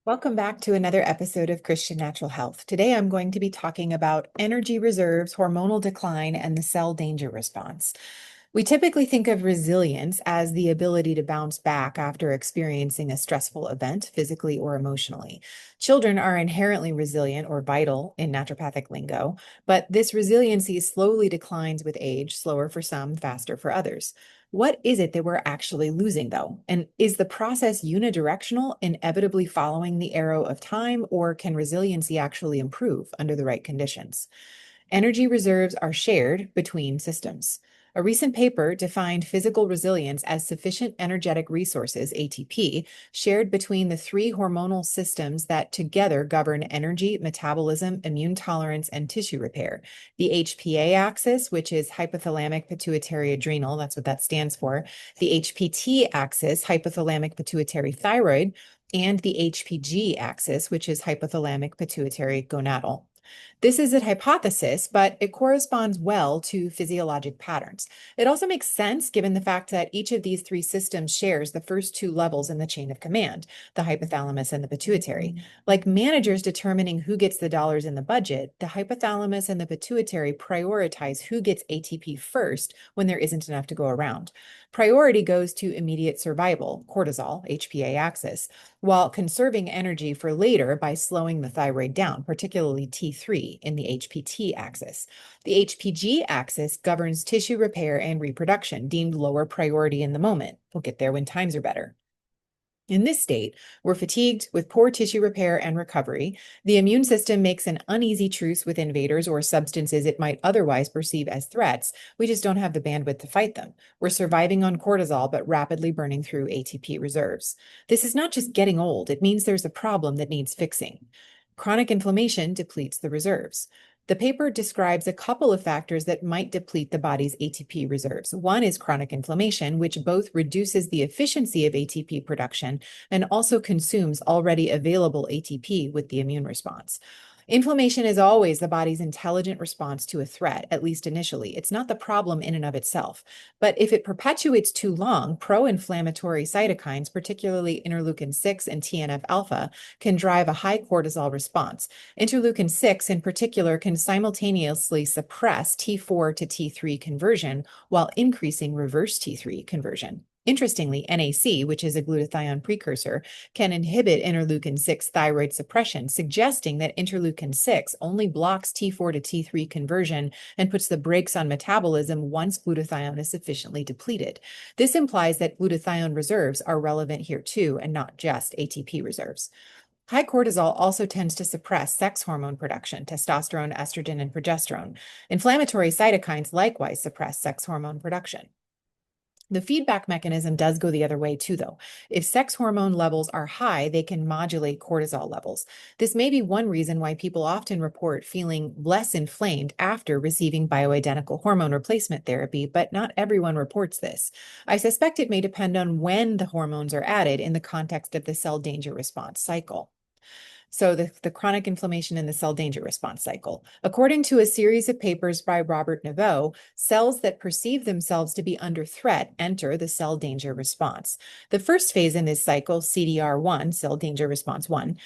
Welcome back to another episode of Christian Natural Health. Today I'm going to be talking about energy reserves, hormonal decline, and the cell danger response. We typically think of resilience as the ability to bounce back after experiencing a stressful event, physically or emotionally. Children are inherently resilient or vital in naturopathic lingo, but this resiliency slowly declines with age, slower for some, faster for others. What is it that we're actually losing, though? And is the process unidirectional, inevitably following the arrow of time, or can resiliency actually improve under the right conditions? Energy reserves are shared between systems. A recent paper defined physical resilience as sufficient energetic resources, ATP, shared between the three hormonal systems that together govern energy, metabolism, immune tolerance, and tissue repair. The HPA axis, which is hypothalamic pituitary adrenal, that's what that stands for, the HPT axis, hypothalamic pituitary thyroid, and the HPG axis, which is hypothalamic pituitary gonadal. This is a hypothesis, but it corresponds well to physiologic patterns. It also makes sense given the fact that each of these three systems shares the first two levels in the chain of command, the hypothalamus and the pituitary. Like managers determining who gets the dollars in the budget, the hypothalamus and the pituitary prioritize who gets ATP first when there isn't enough to go around. Priority goes to immediate survival, cortisol, HPA axis, while conserving energy for later by slowing the thyroid down, particularly T3 in the HPT axis. The HPG axis governs tissue repair and reproduction, deemed lower priority in the moment. We'll get there when times are better. In this state, we're fatigued with poor tissue repair and recovery. The immune system makes an uneasy truce with invaders or substances it might otherwise perceive as threats. We just don't have the bandwidth to fight them. We're surviving on cortisol, but rapidly burning through ATP reserves. This is not just getting old, it means there's a problem that needs fixing. Chronic inflammation depletes the reserves. The paper describes a couple of factors that might deplete the body's ATP reserves. One is chronic inflammation, which both reduces the efficiency of ATP production and also consumes already available ATP with the immune response. Inflammation is always the body's intelligent response to a threat, at least initially. It's not the problem in and of itself. But if it perpetuates too long, pro-inflammatory cytokines, particularly interleukin 6 and TNF alpha, can drive a high cortisol response. Interleukin 6 in particular can simultaneously suppress T4 to T3 conversion while increasing reverse T3 conversion. Interestingly, NAC, which is a glutathione precursor, can inhibit interleukin 6 thyroid suppression, suggesting that interleukin 6 only blocks T4 to T3 conversion and puts the brakes on metabolism once glutathione is sufficiently depleted. This implies that glutathione reserves are relevant here too, and not just ATP reserves. High cortisol also tends to suppress sex hormone production, testosterone, estrogen, and progesterone. Inflammatory cytokines likewise suppress sex hormone production. The feedback mechanism does go the other way too, though. If sex hormone levels are high, they can modulate cortisol levels. This may be one reason why people often report feeling less inflamed after receiving bioidentical hormone replacement therapy, but not everyone reports this. I suspect it may depend on when the hormones are added in the context of the cell danger response cycle. So the chronic inflammation and the cell danger response cycle. According to a series of papers by Robert Naveau, cells that perceive themselves to be under threat enter the cell danger response. The first phase in this cycle, CDR1, cell danger response 1,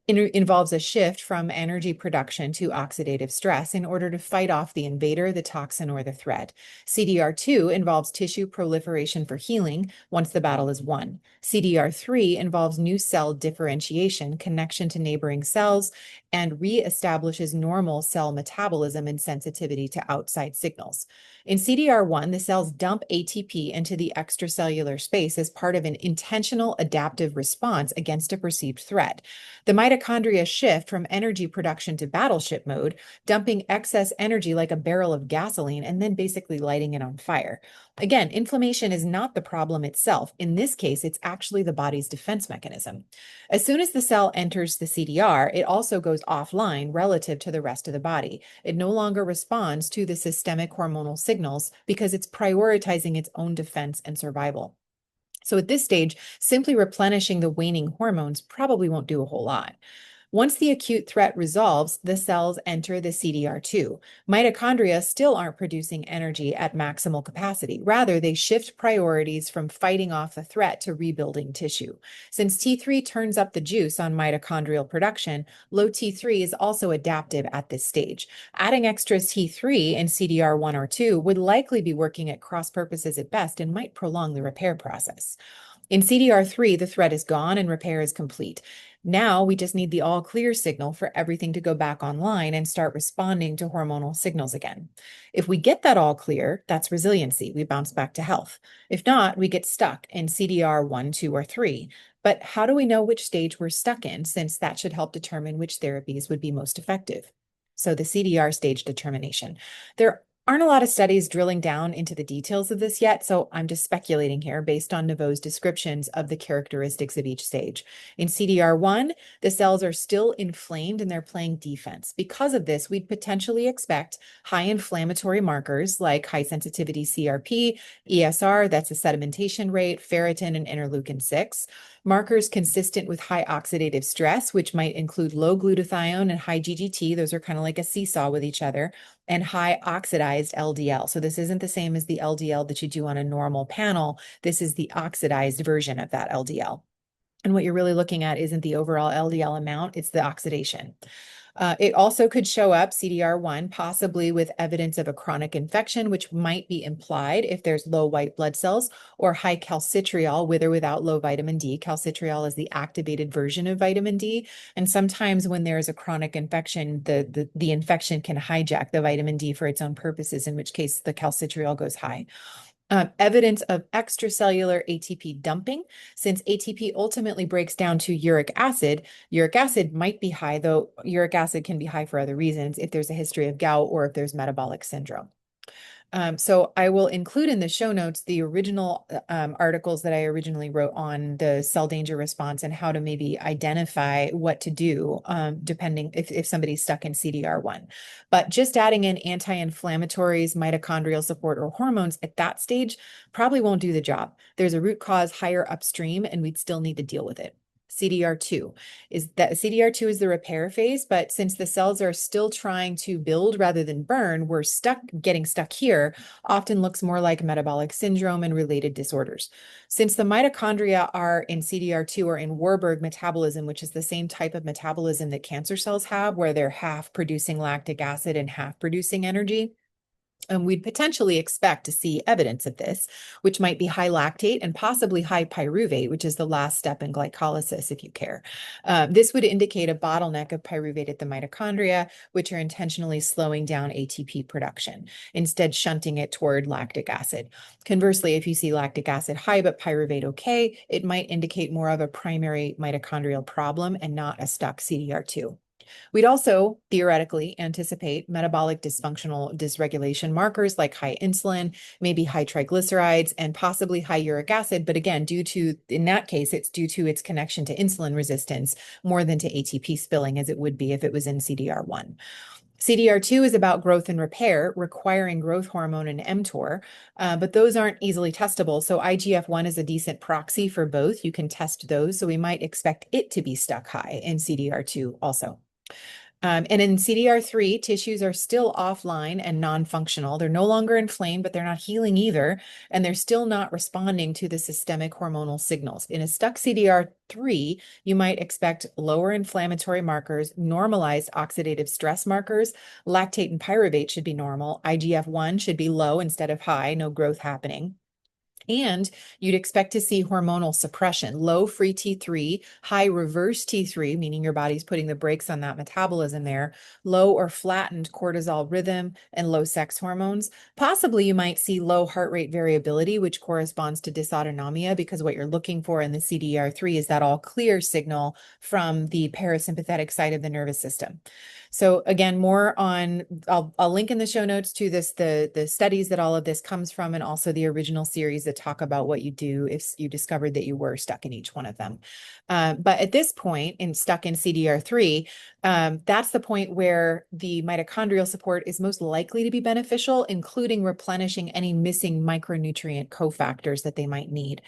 involves a shift from energy production to oxidative stress in order to fight off the invader, the toxin, or the threat. CDR2 involves tissue proliferation for healing once the battle is won. CDR3 involves new cell differentiation, connection to neighboring cells, and reestablishes normal cell metabolism and sensitivity to outside signals. In CDR1, the cells dump ATP into the extracellular space as part of an intentional adaptive response against a perceived threat. The mitochondria shift from energy production to battleship mode, dumping excess energy like a barrel of gasoline and then basically lighting it on fire. Again, inflammation is not the problem itself. In this case, it's actually the body's defense mechanism. As soon as the cell enters the CDR, it also goes offline relative to the rest of the body. It no longer responds to the systemic hormonal signals because it's prioritizing its own defense and survival. So at this stage, simply replenishing the waning hormones probably won't do a whole lot. Once the acute threat resolves, the cells enter the CDR2. Mitochondria still aren't producing energy at maximal capacity. Rather, they shift priorities from fighting off the threat to rebuilding tissue. Since T3 turns up the juice on mitochondrial production, low T3 is also adaptive at this stage. Adding extra T3 in CDR1 or 2 would likely be working at cross purposes at best and might prolong the repair process. In CDR3, the threat is gone and repair is complete. Now we just need the all clear signal for everything to go back online and start responding to hormonal signals again. If we get that all clear, that's resiliency. We bounce back to health. If not, we get stuck in CDR1, 2, or 3. But how do we know which stage we're stuck in, since that should help determine which therapies would be most effective? So the CDR stage determination. There aren't a lot of studies drilling down into the details of this yet, so I'm just speculating here based on Naveau's descriptions of the characteristics of each stage. In CDR1, the cells are still inflamed and they're playing defense. Because of this, we'd potentially expect high inflammatory markers like high sensitivity CRP, ESR, that's the sedimentation rate, ferritin, and interleukin 6. Markers consistent with high oxidative stress, which might include low glutathione and high GGT. Those are kind of like a seesaw with each other, and high oxidized LDL. So this isn't the same as the LDL that you do on a normal panel. This is the oxidized version of that LDL. And what you're really looking at isn't the overall LDL amount, it's the oxidation. It also could show up, CDR1, possibly with evidence of a chronic infection, which might be implied if there's low white blood cells, or high calcitriol with or without low vitamin D. Calcitriol is the activated version of vitamin D. And sometimes when there's a chronic infection, the infection can hijack the vitamin D for its own purposes, in which case the calcitriol goes high. Evidence of extracellular ATP dumping. Since ATP ultimately breaks down to uric acid might be high, though uric acid can be high for other reasons if there's a history of gout or if there's metabolic syndrome. So I will include in the show notes the original articles that I originally wrote on the cell danger response and how to maybe identify what to do depending if somebody's stuck in CDR1. But just adding in anti-inflammatories, mitochondrial support, or hormones at that stage probably won't do the job. There's a root cause higher upstream, and we'd still need to deal with it. CDR2 is the repair phase, but since the cells are still trying to build rather than burn, getting stuck here often looks more like metabolic syndrome and related disorders. Since the mitochondria are in CDR2 or in Warburg metabolism, which is the same type of metabolism that cancer cells have, where they're half producing lactic acid and half producing energy, and we'd potentially expect to see evidence of this, which might be high lactate and possibly high pyruvate, which is the last step in glycolysis, if you care. This would indicate a bottleneck of pyruvate at the mitochondria, which are intentionally slowing down ATP production, instead shunting it toward lactic acid. Conversely, if you see lactic acid high but pyruvate okay, it might indicate more of a primary mitochondrial problem and not a stuck CDR2. We'd also theoretically anticipate metabolic dysfunctional dysregulation markers like high insulin, maybe high triglycerides, and possibly high uric acid. But again, in that case, it's due to its connection to insulin resistance more than to ATP spilling, as it would be if it was in CDR1. CDR2 is about growth and repair, requiring growth hormone and mTOR, but those aren't easily testable. So IGF-1 is a decent proxy for both. You can test those. So we might expect it to be stuck high in CDR2 also. And in CDR3, tissues are still offline and non-functional. They're no longer inflamed, but they're not healing either. And they're still not responding to the systemic hormonal signals. In a stuck CDR3, you might expect lower inflammatory markers, normalized oxidative stress markers. Lactate and pyruvate should be normal. IGF-1 should be low instead of high, no growth happening. And you'd expect to see hormonal suppression, low free T3, high reverse T3, meaning your body's putting the brakes on that metabolism there, low or flattened cortisol rhythm, and low sex hormones. Possibly you might see low heart rate variability, which corresponds to dysautonomia, because what you're looking for in the CDR3 is that all clear signal from the parasympathetic side of the nervous system. So again, more on, I'll link in the show notes to this, the studies that all of this comes from, and also the original series that talk about what you do if you discovered that you were stuck in each one of them. But at this point, stuck in CDR3, that's the point where the mitochondrial support is most likely to be beneficial, including replenishing any missing micronutrient cofactors that they might need.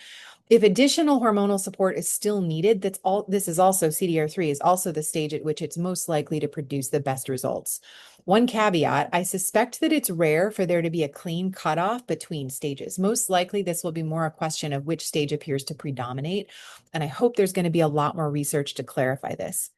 If additional hormonal support is still needed, this is also CDR3 is also the stage at which it's most likely to produce the best results. One caveat, I suspect that it's rare for there to be a clean cutoff between stages. Most likely, this will be more a question of which stage appears to predominate. And I hope there's going to be a lot more research to clarify this.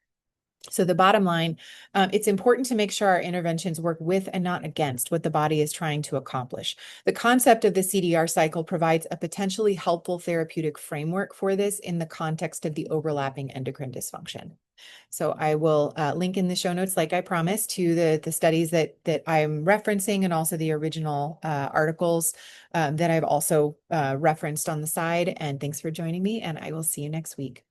So the bottom line, it's important to make sure our interventions work with and not against what the body is trying to accomplish. The concept of the CDR cycle provides a potentially helpful therapeutic framework for this in the context of the overlapping endocrine dysfunction. So I will link in the show notes, like I promised, to the studies that I'm referencing, and also the original articles that I've also referenced on the side. And thanks for joining me, and I will see you next week.